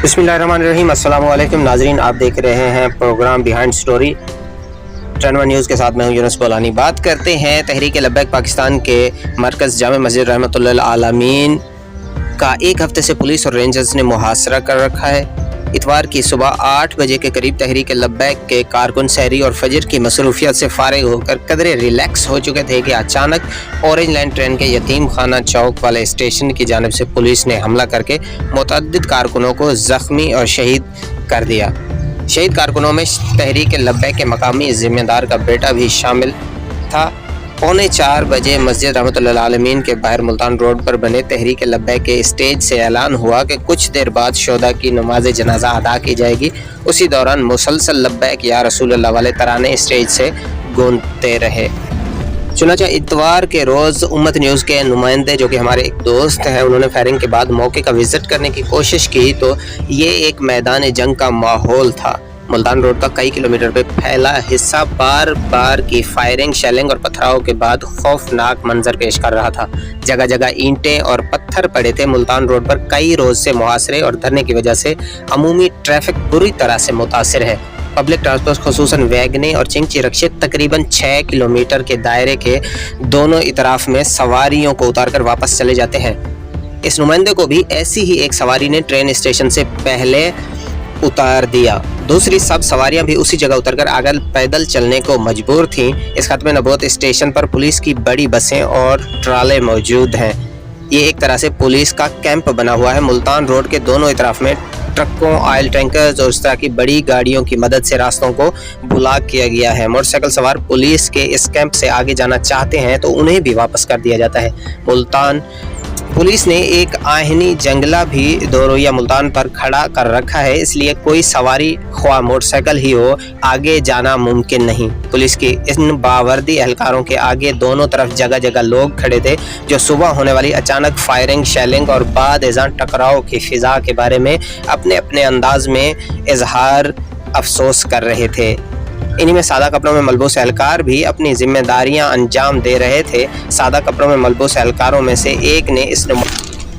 बिस्मिल्लाहिर्रहमानिर्रहीम। अस्सलाम वालेकुम नाजरीन, आप देख रहे हैं प्रोग्राम बिहाइंड स्टोरी टनवा न्यूज़ के साथ मैं हूं यूनुस बोलानी। बात करते हैं तहरीक लब्बैक पाकिस्तान के मरकज़ जामे मस्जिद रहमतुल्लाह आलमीन का एक हफ्ते से पुलिस और रेंजर्स ने मुहासरा कर रखा है। इतवार की सुबह 8 बजे के करीब तहरीक लब्बैक के कारकुन सहरी और फजर की मसरूफियत से फारिग होकर कदरे रिलैक्स हो चुके थे कि अचानक ऑरेंज लाइन ट्रेन के यतीम खाना चौक वाले स्टेशन की जानिब से पुलिस ने हमला करके मुतअद्दिद कारकुनों को ज़ख्मी और शहीद कर दिया। शहीद कारकुनों में तहरीक लब्बैक के मकामी ज़िम्मेदार का बेटा भी शामिल था। 3:45 बजे मस्जिद रहमतुल्लाह आलमीन के बाहर मुल्तान रोड पर बने तहरीक लब्बैक के स्टेज से ऐलान हुआ कि कुछ देर बाद शोदा की नमाज जनाजा अदा की जाएगी। उसी दौरान मुसलसल लब्बैक या रसूलल्लाह वाले तराने स्टेज से गूंजते रहे। चुनांचे इतवार के रोज़ उम्मत न्यूज़ के नुमाइंदे जो कि हमारे एक दोस्त हैं, उन्होंने फायरिंग के बाद मौके का विज़िट करने की कोशिश की तो ये एक मैदान जंग का माहौल था। मुल्तान रोड का कई किलोमीटर पे फैला हिस्सा बार बार की फायरिंग, शेलिंग और पथराव के बाद खौफनाक मंजर पेश कर रहा था। जगह जगह ईंटें और पत्थर पड़े थे। मुल्तान रोड पर कई रोज से मुहासरे और धरने की वजह से अमूमी ट्रैफिक बुरी तरह से मुतासिर है। पब्लिक ट्रांसपोर्ट खुसूसन वैगने और चिंची रक्शे तकरीबन 6 किलोमीटर के दायरे के दोनों इतराफ में सवारियों को उतारकर वापस चले जाते हैं। इस नुमाइंदे को भी ऐसी ही एक सवारी ने ट्रेन स्टेशन से पहले उतार दिया। दूसरी सब सवारियां भी उसी जगह उतरकर आगे पैदल चलने को मजबूर थीं। इस खत्म नबूवत स्टेशन पर पुलिस की बड़ी बसें और ट्राले मौजूद हैं। ये एक तरह से पुलिस का कैंप बना हुआ है। मुल्तान रोड के दोनों इतराफ में ट्रकों, ऑयल टैंकर्स और इस तरह की बड़ी गाड़ियों की मदद से रास्तों को ब्लॉक किया गया है। मोटरसाइकिल सवार पुलिस के इस कैंप से आगे जाना चाहते हैं तो उन्हें भी वापस कर दिया जाता है। मुल्तान पुलिस ने एक आहिनी जंगला भी दोरोया मुल्तान पर खड़ा कर रखा है, इसलिए कोई सवारी ख्वाह मोटरसाइकिल ही हो आगे जाना मुमकिन नहीं। पुलिस के इन बावर्दी एहलकारों के आगे दोनों तरफ जगह जगह लोग खड़े थे जो सुबह होने वाली अचानक फायरिंग, शेलिंग और बाद एज़ान टकराव की फिजा के बारे में अपने अपने अंदाज में इजहार अफसोस कर रहे थे। इन्हीं में सादा कपड़ों में मलबूस एहलकार भी अपनी जिम्मेदारियां अंजाम दे रहे थे। सादा कपड़ों में मलबूस एहलकारों में से एक ने इस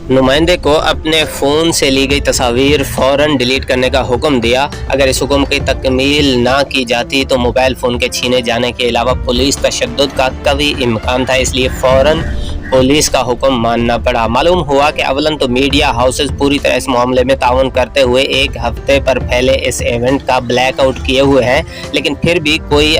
नुमाइंदे को अपने फ़ोन से ली गई तस्वीर फ़ौरन डिलीट करने का हुक्म दिया। अगर इस हुक्म की तकमील ना की जाती तो मोबाइल फ़ोन के छीने जाने के अलावा पुलिस तशद्दुद का कभी इम्कान था, इसलिए फ़ौरन पुलिस का हुक्म मानना पड़ा। मालूम हुआ कि अवलन तो मीडिया हाउसेस पूरी तरह इस मामले में ताउन करते हुए एक हफ्ते पर फैले इस इवेंट का ब्लैकआउट किए हुए हैं, लेकिन फिर भी कोई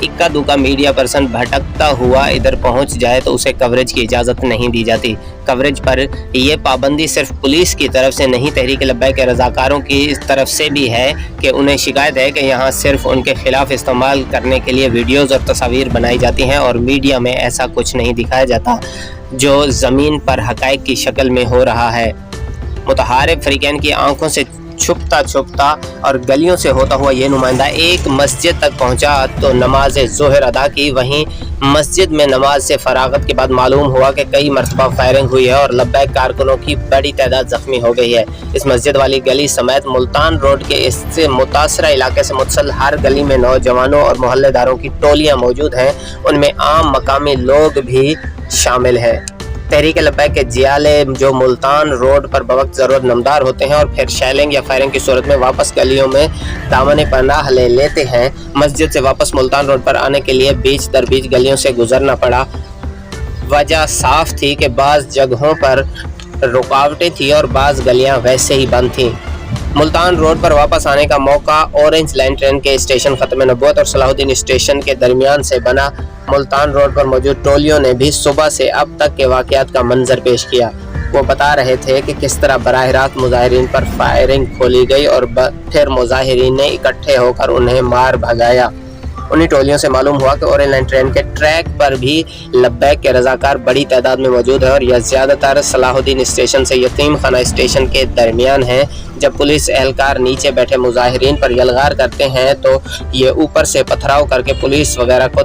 इक्का दुक्का मीडिया पर्सन भटकता हुआ इधर पहुंच जाए तो उसे कवरेज की इजाज़त नहीं दी जाती। कवरेज पर यह पाबंदी सिर्फ पुलिस की तरफ से नहीं, तहरीक लब्बैक के रज़ाकारों की इस तरफ से भी है कि उन्हें शिकायत है कि यहाँ सिर्फ उनके खिलाफ इस्तेमाल करने के लिए वीडियोज़ और तस्वीर बनाई जाती हैं और मीडिया में ऐसा कुछ नहीं दिखाया जाता जो ज़मीन पर हक़ाइक़ की शक्ल में हो रहा है। मुतहारिब फ़रीक़ैन की आंखों से छुपता छुपता और गलियों से होता हुआ ये नुमाइंदा एक मस्जिद तक पहुंचा तो नमाज ज़ोहर अदा की। वहीं मस्जिद में नमाज से फरागत के बाद मालूम हुआ कि कई मरतबा फायरिंग हुई है और लब्बैक कारकुनों की बड़ी तादाद ज़ख्मी हो गई है। इस मस्जिद वाली गली समेत मुल्तान रोड के इससे मुतासरा इलाके से मुतसल हर गली में नौजवानों और मोहल्लेदारों की टोलियाँ मौजूद हैं, उनमें आम मकामी लोग भी शामिल हैं। तहरीक लब्बैक के जियाले जो मुल्तान रोड पर बवक्त ज़रूरत नमदार होते हैं और फिर शेलिंग या फायरिंग की सूरत में वापस गलियों में दामन पनाह ले लेते हैं। मस्जिद से वापस मुल्तान रोड पर आने के लिए बीच दर बीच गलियों से गुजरना पड़ा। वजह साफ थी कि बाज़ जगहों पर रुकावटें थी और बाज़ गलियां वैसे ही बंद थीं। मुल्तान रोड पर वापस आने का मौका ऑरेंज लाइन ट्रेन के स्टेशन खत्म नबूवत और सलाहुद्दीन स्टेशन के दरमियान से बना। मुल्तान रोड पर मौजूद टोलियों ने भी सुबह से अब तक के वाक़यात का मंजर पेश किया। वो बता रहे थे कि किस तरह बराह रास्त मुजाहिरीन पर फायरिंग खोली गई और फिर मुजाहिरीन ने इकट्ठे होकर उन्हें मार भगाया। उन्हीं टोलियों से मालूम हुआ कि ऑरेंज लाइन ट्रेन के ट्रैक पर भी लब्बैक के रज़ाकार बड़ी तादाद में मौजूद है और यह ज़्यादातर सलाहुद्दीन स्टेशन से यतीम खाना स्टेशन के दरमियान है। जब पुलिस एहलकार नीचे बैठे मुजाहिरीन पर यलगार करते हैं तो ये ऊपर से पथराव करके पुलिस वगैरह को